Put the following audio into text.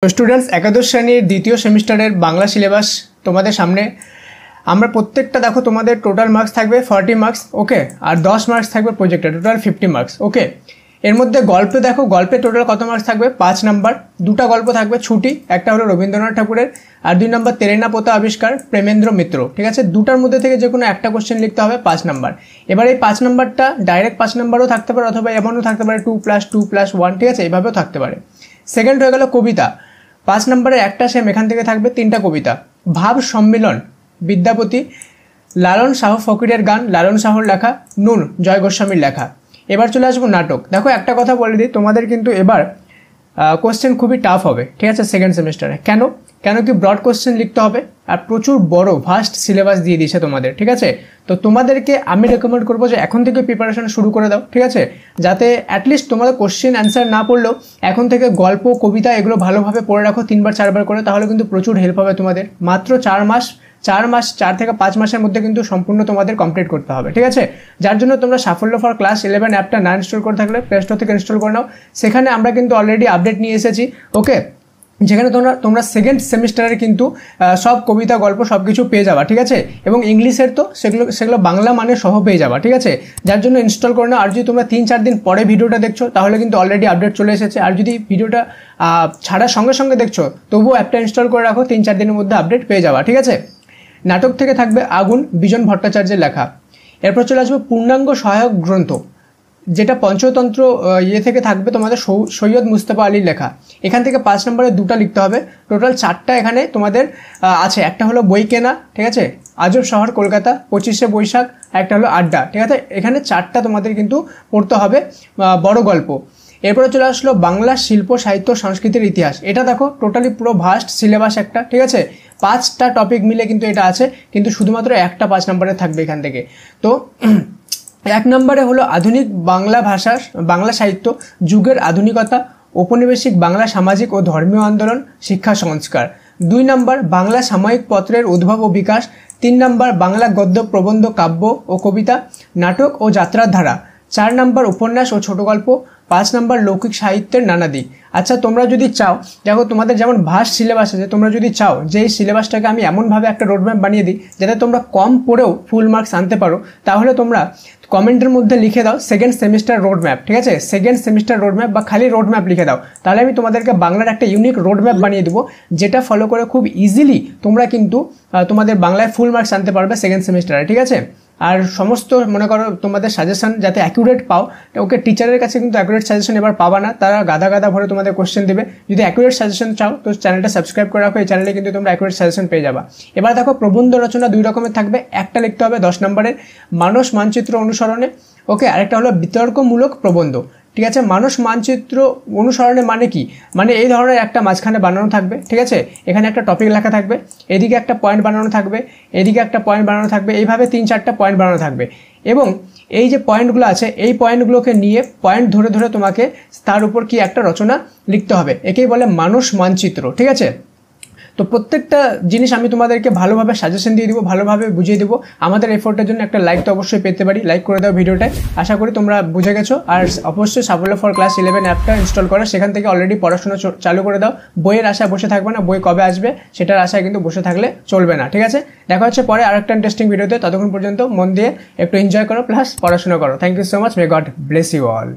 তো স্টুডেন্টস একাদশ শ্রেণীর দ্বিতীয় সেমিস্টারের বাংলা সিলেবাস তোমাদের সামনে। আমরা প্রত্যেকটা দেখো তোমাদের টোটাল মার্কস থাকবে 40 মার্কস, ওকে, আর 10 মার্কস থাকবে প্রজেক্টে, টোটাল 50 মার্কস, ওকে। এর মধ্যে গল্পে দেখো, গল্পে টোটাল কত মার্কস থাকবে? 5 নাম্বার। দুটা গল্প থাকবে ছুটি, একটা হলো রবীন্দ্রনাথ ঠাকুরের, আর 2 নম্বর তেরেনা পোতা আবিষ্কার প্রেমেন্দ্র মিত্র, ঠিক আছে। দুটার মধ্যে থেকে যে কোনো একটা কোশ্চেন লিখতে হবে 5 নাম্বার। এবার এই 5 নাম্বারটা ডাইরেক্ট 5 নাম্বারও থাকতে পারে, অথবা এমনও থাকতে পারে 2+2+1, ঠিক আছে, এইভাবেও থাকতে পারে। সেকেন্ড হয়ে গেল কবিতা, 5 নম্বরের একটা সেম, এখান থেকে থাকবে 3টা কবিতা। ভাব সম্মিলন বিদ্যাপতি, লালন শাহ ফকিরের গান, লালন শাহর লেখা, নুন জয় গোস্বামীর লেখা। এবার চলে আসবো নাটক। দেখো একটা কথা বলে দিই, তোমাদের কিন্তু এবার কোশ্চেন খুবই টাফ হবে, ঠিক আছে, সেকেন্ড সেমিস্টারে। কেন কি ব্রড কোশ্চেন লিখতে হবে, আর প্রচুর বড় ভাস্ট সিলেবাস দিয়ে দিয়েছে তোমাদের, ঠিক আছে। তো তোমাদেরকে আমি রেকমেন্ড করবো যে এখন থেকে প্রিপারেশন শুরু করে দাও, ঠিক আছে, যাতে অ্যাটলিস্ট তোমাদের কোশ্চেন অ্যান্সার না পড়লেও এখন থেকে গল্প কবিতা এগুলো ভালোভাবে পড়ে রাখো 3-4বার করে, তাহলে কিন্তু প্রচুর হেল্প হবে তোমাদের। মাত্র 4 থেকে 5 মাসের মধ্যে কিন্তু সম্পূর্ণ তোমাদের কমপ্লিট করতে হবে, ঠিক আছে। যার জন্য তোমরা সাফল্য ফর ক্লাস 11 অ্যাপটা না ইনস্টল করে থাকলে প্লে স্টোর থেকে ইনস্টল করে নাও। সেখানে আমরা কিন্তু অলরেডি আপডেট নিয়ে এসেছি, ওকে, যেখানে তোমরা সেকেন্ড সেমিস্টারের কিন্তু সব কবিতা গল্প সব কিছু পেয়ে যাবা, ঠিক আছে। এবং ইংলিশের তো সেগুলো বাংলা মানে সহ পেয়ে যাবা, ঠিক আছে। যার জন্য ইনস্টল করে নাও। আর যদি তোমরা 3-4 দিন পরে ভিডিওটা দেখছো তাহলে কিন্তু অলরেডি আপডেট চলে এসেছে। আর যদি ভিডিওটা ছাড়ার সঙ্গে সঙ্গে দেখছো তবুও অ্যাপটা ইনস্টল করে রাখো, 3-4 দিনের মধ্যে আপডেট পেয়ে যাবা, ঠিক আছে। নাটক থেকে থাকবে আগুন বিজন ভট্টাচার্যের লেখা। এরপর চলে আসবে পূর্ণাঙ্গ সহায়ক গ্রন্থ, যেটা পঞ্চতন্ত্র থেকে থাকবে তোমাদের সৈয়দ মুস্তফা আলীর লেখা। এখান থেকে 5 নম্বরে 2টা লিখতে হবে, টোটাল 4টা এখানে তোমাদের আছে। একটা হলো বই কেনা, ঠিক আছে, আজব শহর কলকাতা, 25শে বৈশাখ, একটা হলো আড্ডা, ঠিক আছে। এখানে 4টা তোমাদের কিন্তু পড়তে হবে বড় গল্প। এরপরে চলে আসলো বাংলা শিল্প সাহিত্য সংস্কৃতির ইতিহাস। এটা দেখো টোটালি পুরো ভাস্ট সিলেবাস একটা, ঠিক আছে, 5টা টপিক মিলে কিন্তু এটা আছে, কিন্তু শুধুমাত্র একটা 5 নম্বরে থাকবে এখান থেকে। তো 1 নম্বরে হলো আধুনিক বাংলা ভাষা বাংলা সাহিত্য যুগের আধুনিকতা, ঔপনিবেশিক বাংলা সামাজিক ও ধর্মীয় আন্দোলন, শিক্ষা সংস্কার। 2 নম্বর বাংলা সাময়িক পত্রের উদ্ভব ও বিকাশ। 3 নম্বর বাংলা গদ্য প্রবন্ধ কাব্য ও কবিতা, নাটক ও যাত্রার ধারা। 4 নম্বর উপন্যাস ও ছোট গল্প। 5 নম্বর লৌকিক সাহিত্যের নানা দিক। আচ্ছা, তোমরা যদি চাও, দেখো তোমাদের যেমন ভাস্ট সিলেবাস আছে, তোমরা যদি চাও যে এই সিলেবাসটাকে আমি এমনভাবে একটা রোডম্যাপ বানিয়ে দিই যাতে তোমরা কম পড়েও ফুল মার্কস আনতে পারো, তাহলে তোমরা কমেন্টের মধ্যে লিখে দাও সেকেন্ড সেমিস্টার রোডম্যাপ, ঠিক আছে, সেকেন্ড সেমিস্টার রোডম্যাপ বা খালি রোডম্যাপ লিখে দাও। তাহলে আমি তোমাদেরকে বাংলার একটা ইউনিক রোডম্যাপ বানিয়ে দেবো, যেটা ফলো করে খুব ইজিলি তোমরা কিন্তু তোমাদের বাংলায় ফুল মার্কস আনতে পারবে সেকেন্ড সেমিস্টারে, ঠিক আছে। আর সমস্ত মনে করো তোমাদের সাজেশন যাতে অ্যাকুরেট পাও, ওকে, টিচারের কাছে কিন্তু অ্যাকুরেট সাজেশন এবার পাবা না, তারা গাদা ভরে তোমাদের কোশ্চেন দেবে। যদি অ্যাকুরেট সাজেশন চাও তো চ্যানেলটা সাবস্ক্রাইব করে রাখো, এই চ্যানেলে কিন্তু তোমরা অ্যাকুরেট সাজেশন পেয়ে যাবা। এবার দেখো প্রবন্ধ রচনা 2 রকমের থাকবে, একটা লিখতে হবে 10 নম্বরের মানস মানচিত্র অনুসরণে, ওকে, আরেকটা হলো বিতর্কমূলক প্রবন্ধ, ঠিক আছে। মানস মানচিত্র অনুসরণে মানে কি, মানে এই ধরনের একটা মাঝখানে বানানো থাকবে, ঠিক আছে, এখানে একটা টপিক লেখা থাকবে, এদিকে একটা পয়েন্ট বানানো থাকবে, এদিকে একটা পয়েন্ট বানানো থাকবে, এইভাবে 3-4টা পয়েন্ট বানানো থাকবে। এবং এই যে পয়েন্টগুলো আছে এই পয়েন্টগুলোকে নিয়ে পয়েন্ট ধরে ধরে তোমাকে তার উপর কি একটা রচনা লিখতে হবে, একেই বলে মানস মানচিত্র, ঠিক আছে। তো প্রত্যেকটা জিনিস আমি তোমাদেরকে ভালোভাবে সাজেশন দিয়ে দেবো, ভালোভাবে বুঝিয়ে দেবো। আমাদের এফোর্টের জন্য একটা লাইক তো অবশ্যই পেতে পারি, লাইক করে দাও ভিডিওটায়। আশা করি তোমরা বুঝে গেছো। আর অবশ্যই সাফল্য ফর ক্লাস 11 অ্যাপটা ইনস্টল করো, সেখান থেকে অলরেডি পড়াশোনা চালু করে দাও। বইয়ের আশায় বসে থাকবে না, বই কবে আসবে সেটার আশায় কিন্তু বসে থাকলে চলবে না, ঠিক আছে। দেখা হচ্ছে পরে আরেকটা ইন্টারেস্টিং ভিডিওতে, ততক্ষণ পর্যন্ত মন দিয়ে একটু এনজয় করো প্লাস পড়াশোনা করো। Thank you so much, may God bless you all.